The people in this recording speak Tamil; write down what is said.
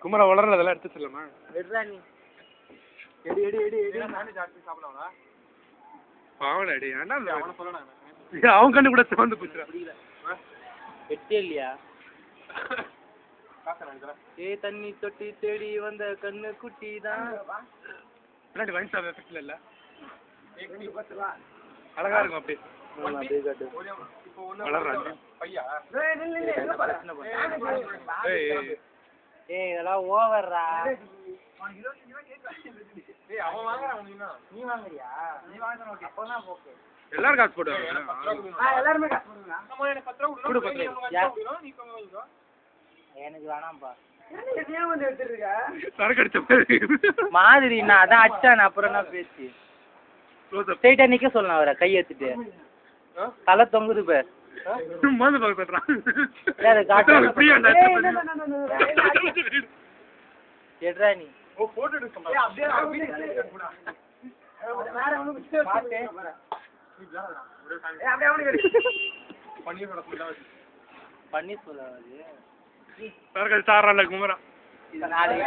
குமரா வளர்றதெல்லாம் எடுத்து சொல்லமா எடுறா நீ எடி எடி எடி எடி நானே சாப்பிட்டு சாப்பிடலாம்டா பாவல அடி ஏன்டா அவன சொல்லடா அவன் கண்ணு கூட வந்து போச்சுடா எட்டே இல்லையா ஏ தண்ணி தொட்டி தேடி வந்த கண்ணு குட்டி தான் பின்னாடி வைன் ஷாப் எஃபெக்ட்ல இல்ல அழகா இருக்கும் அப்படியே அப்படியே காட்டு இப்போ வளர்றாங்க பையா ஏய் இதெல்லாம் ஓவர்ரா ஏய் அவன் வாங்குறான் நீ வாங்குறியா நீ வாங்குற ஓகே அப்பனா ஓகே எல்லாரும் காசு போடுவாங்க எல்லாரும் காசு போடுங்க நம்ம எனக்கு 10 ரூபாய் கொடு 10 ரூபாய் நீ போங்க வாங்கிக்கோ எனக்கு வேணாம்பா சரக்கு அடிச்ச மாதிரி மாதிரி நான் அதான் அடிச்சான் அப்புறம் என்ன பேச்சு ஸ்ட்ரைட்டா நிக்க சொல்லணும் அவரை கை எடுத்துட்டு தலை தொங்குது பேர் மோந்து பார்க்க சொல்றான் எடுறா நீ ஓ போட்டோ எடுக்க பண்ணி சொல்லாது சரக்கு சாடுறான்ல குமரா நாளைக்கு